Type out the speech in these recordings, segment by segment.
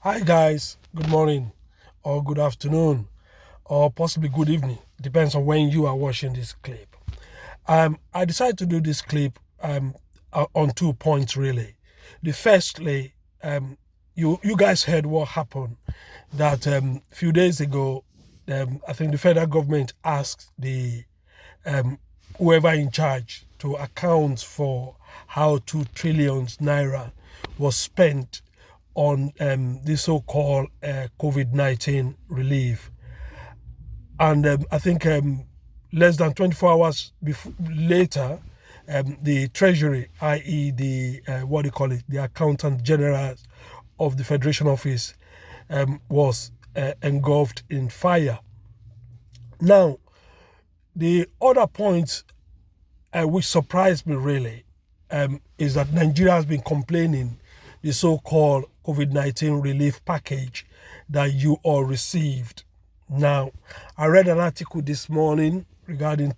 Hi guys, good morning or good afternoon or possibly good evening. Depends on when you are watching this clip. I decided to do this clip on 2 points really. The firstly, you guys heard what happened that few days ago. I think the federal government asked the whoever in charge to account for how 2 trillion naira was spent on the so-called COVID-19 relief. And I think less than 24 hours later, the Treasury, i.e. the, what do you call it, the Accountant General of the Federation Office was engulfed in fire. Now, the other point which surprised me really is that Nigeria has been complaining the so-called COVID-19 relief package that you all received. Now, I read an article this morning regarding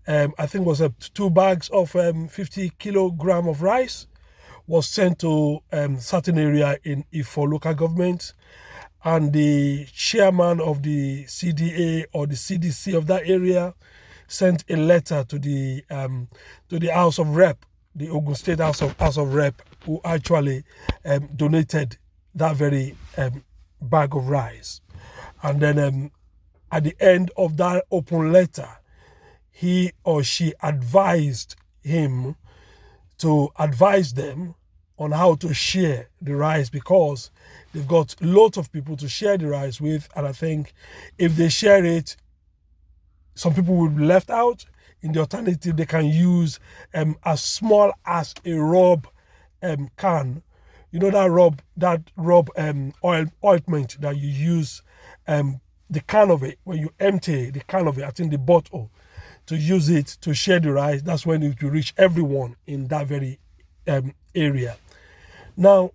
I think it was 2 bags of 50 kilogram of rice was sent to certain area in Ifo local government, and the chairman of the CDA or the CDC of that area sent a letter to the House of Rep, the Ogun State House of Rep, who actually donated that very bag of rice. And then at the end of that open letter, he or she advised him to advise them on how to share the rice, because they've got lots of people to share the rice with, and I think if they share it, some people will be left out. In the alternative, they can use as small as a rub can. You know that rub ointment that you use, the can of it, when you empty the can of it, I think the bottle, to use it to share the rice. That's when it will reach everyone in that very area. Now,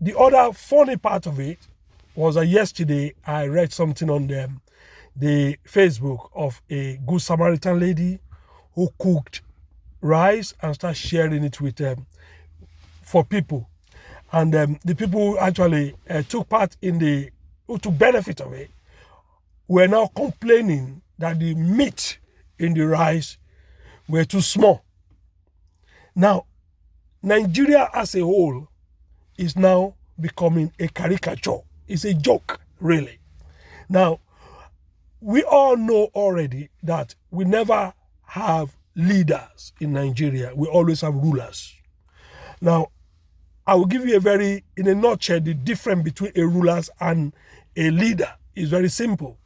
the other funny part of it was that yesterday I read something on the Facebook of a Good Samaritan lady who cooked rice and started sharing it with for people. And the people who actually took part who took benefit of it, were now complaining that the meat in the rice were too small. Now, Nigeria as a whole is now becoming a caricature. It's a joke, really. Now, we all know already that we never have leaders in Nigeria. We always have rulers. Now, I will give you in a nutshell, the difference between a ruler and a leader is very simple.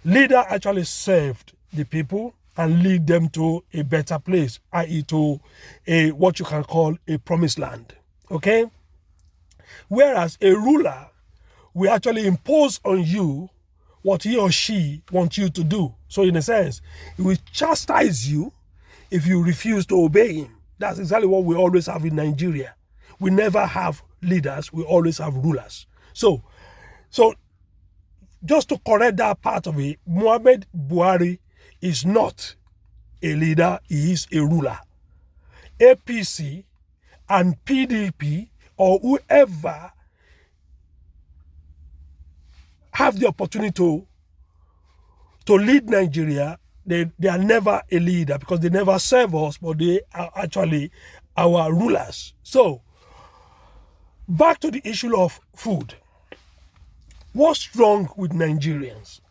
Leader actually served the people and lead them to a better place, i.e. to what you can call a promised land. Okay? Whereas a ruler will actually impose on you what he or she wants you to do. So in a sense, he will chastise you if you refuse to obey him. That's exactly what we always have in Nigeria. We never have leaders, we always have rulers. So just to correct that part of it, Muhammad Buhari is not a leader, he is a ruler. APC and PDP or whoever have the opportunity to lead Nigeria, they are never a leader because they never serve us, but they are actually our rulers. So, back to the issue of food. What's wrong with Nigerians?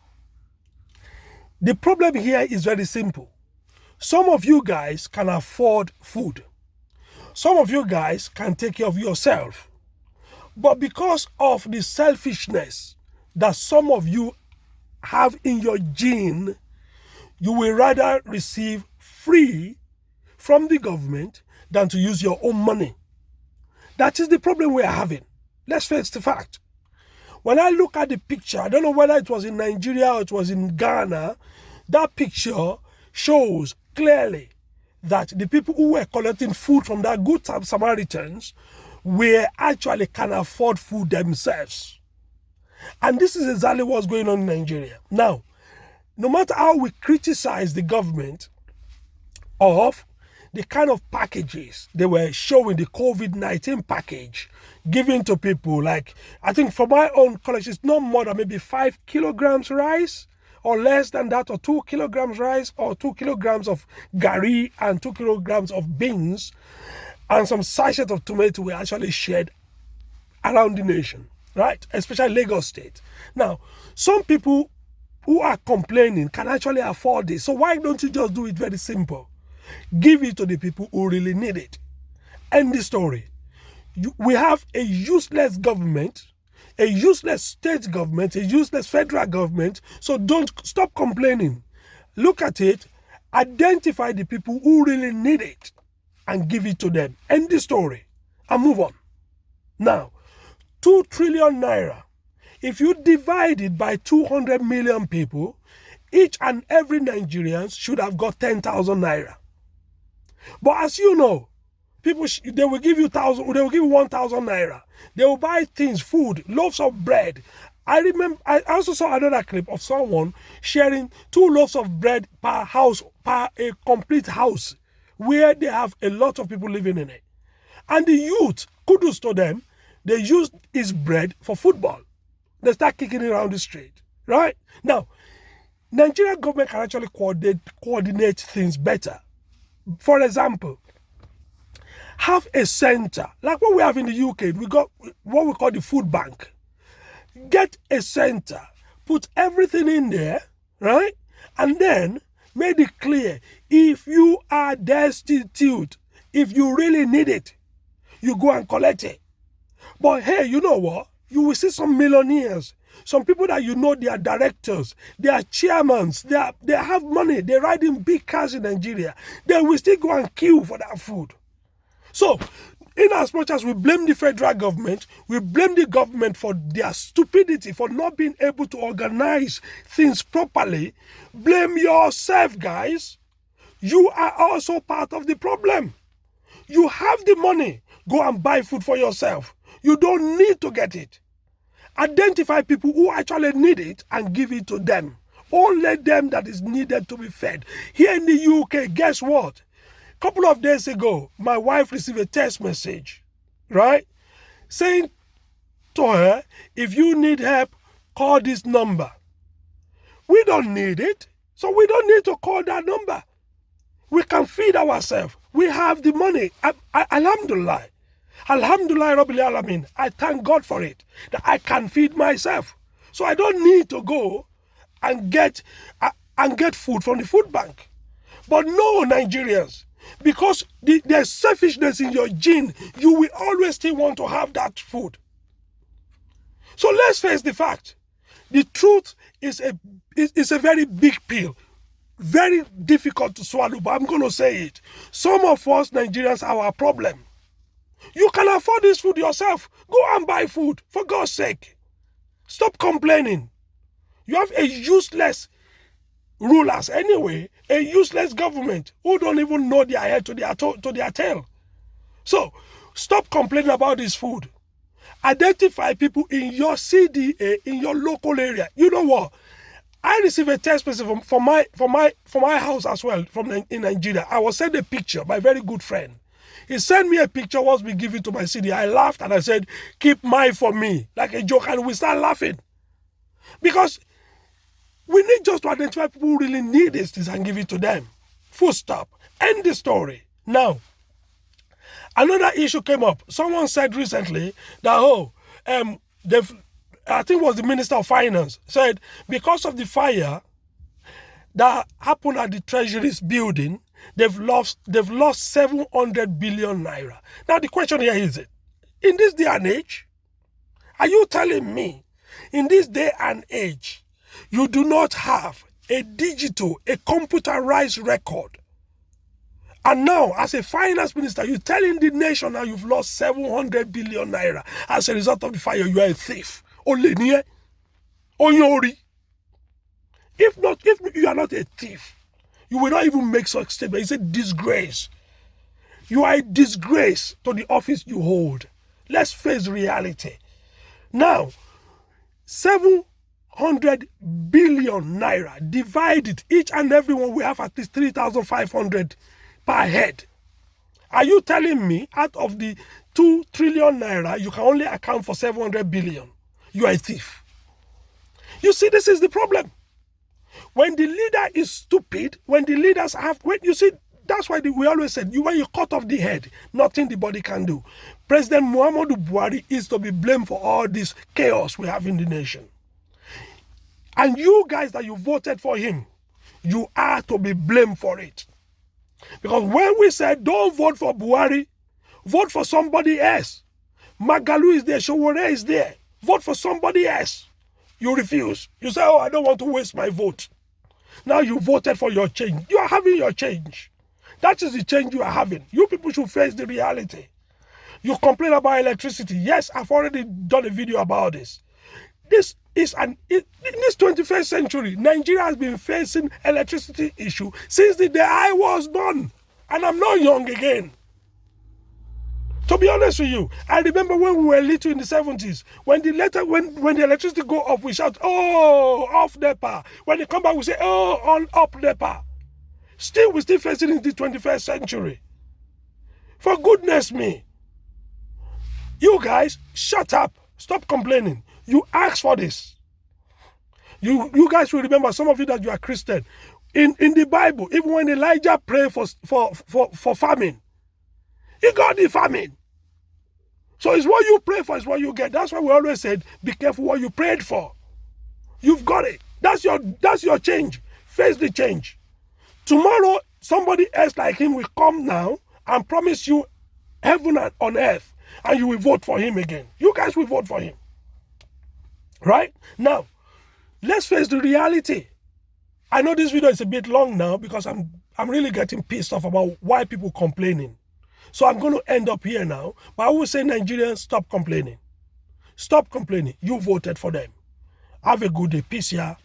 The problem here is very simple. Some of you guys can afford food. Some of you guys can take care of yourself. But because of the selfishness that some of you have in your gene, you will rather receive free from the government than to use your own money. That is the problem we are having. Let's face the fact. When I look at the picture, I don't know whether it was in Nigeria or it was in Ghana, that picture shows clearly that the people who were collecting food from that Good Samaritans were actually can afford food themselves. And this is exactly what's going on in Nigeria. Now, no matter how we criticize the government of the kind of packages they were showing, the COVID-19 package, giving to people. Like, I think for my own college, it's not more than maybe 5 kilograms rice or less than that, or 2 kilograms rice, or 2 kilograms of gari and 2 kilograms of beans, and some sachets of tomato were actually shared around the nation, right? Especially Lagos State. Now, some people who are complaining can actually afford this. So why don't you just do it very simple? Give it to the people who really need it. End the story. We have a useless government, a useless state government, a useless federal government. So don't stop complaining. Look at it, identify the people who really need it, and give it to them. End the story and move on. Now, 2 trillion naira. If you divide it by 200 million people, each and every Nigerian should have got 10,000 naira. But as you know, people, they will give you 1,000 naira. They will buy things, food, loaves of bread. I remember, I also saw another clip of someone sharing 2 loaves of bread per house, per a complete house, where they have a lot of people living in it. And the youth, kudos to them, they used his bread for football. They start kicking it around the street, right? Now, Nigerian government can actually coordinate things better. For example, have a center, like what we have in the UK. We got what we call the food bank. Get a center, put everything in there, right? And then make it clear, if you are destitute, if you really need it, you go and collect it. But hey, you know what? You will see some millionaires, some people that you know, they are directors, they are chairmen, they have money, they ride in big cars in Nigeria. They will still go and queue for that food. So, in as much as we blame the federal government, we blame the government for their stupidity, for not being able to organize things properly. Blame yourself, guys. You are also part of the problem. You have the money. Go and buy food for yourself. You don't need to get it. Identify people who actually need it and give it to them. Only them that is needed to be fed. Here in the UK, guess what? A couple of days ago, my wife received a text message, right? Saying to her, if you need help, call this number. We don't need it, so we don't need to call that number. We can feed ourselves. We have the money. Alhamdulillah. Alhamdulillah Rabbil Alameen. I thank God for it, that I can feed myself. So I don't need to go and get food from the food bank. But no, Nigerians, because there's selfishness in your gene, you will always still want to have that food. So let's face the fact. The truth is a very big pill. Very difficult to swallow, but I'm going to say it. Some of us Nigerians are our problem. You can afford this food yourself. Go and buy food, for God's sake. Stop complaining. You have a useless rulers anyway, a useless government who don't even know their head to their tail. So, stop complaining about this food. Identify people in your CDA, in your local area. You know what? I received a text message from my house as well, in Nigeria. I was sent a picture by a very good friend. He sent me a picture once we give it to my CD. I laughed and I said, keep mine for me, like a joke, and we start laughing. Because we need just to identify people who really need these things and give it to them. Full stop. End the story. Now, another issue came up. Someone said recently that, I think it was the Minister of Finance, said because of the fire that happened at the Treasury's building, they've lost 700 billion naira. Now the question here is, in this day and age, are you telling me, in this day and age, you do not have a computerized record? And now, as a finance minister, you're telling the nation now you've lost 700 billion naira as a result of the fire. You are a thief. If you are not a thief, you will not even make such statement. It's a disgrace. You are a disgrace to the office you hold. Let's face reality. Now, 700 billion naira divided, each and every one we have at least 3,500 per head. Are you telling me out of the 2 trillion naira, you can only account for 700 billion. You are a thief. You see, this is the problem. When the leader is stupid, when the leaders have, you see, that's why we always said, when you cut off the head, nothing the body can do. President Muhammadu Buhari is to be blamed for all this chaos we have in the nation. And you guys that you voted for him, you are to be blamed for it. Because when we said, don't vote for Buhari, vote for somebody else. Magalu is there, Sowore is there. Vote for somebody else. You refuse. You say, oh, I don't want to waste my vote. Now you voted for your change. You are having your change. That is the change you are having. You people should face the reality. You complain about electricity. Yes, I've already done a video about this. This is in this 21st century, Nigeria has been facing electricity issue since the day I was born. And I'm not young again. To be honest with you, I remember when we were little in the 70s, when the electricity go off, we shout, oh, off NEPA. When they come back, we say, oh, on up NEPA. Still, we're still facing in the 21st century. For goodness me. You guys, shut up. Stop complaining. You asked for this. You guys will remember, some of you that you are Christian. In the Bible, even when Elijah prayed for famine, he got the famine. So it's what you pray for, is what you get. That's why we always said, be careful what you prayed for. You've got it. That's your change. Face the change. Tomorrow, somebody else like him will come now and promise you heaven on earth, and you will vote for him again. You guys will vote for him. Right? Now, let's face the reality. I know this video is a bit long now because I'm really getting pissed off about why people complaining. So I'm going to end up here now. But I will say, Nigerians, stop complaining. Stop complaining. You voted for them. Have a good day. Peace, yeah.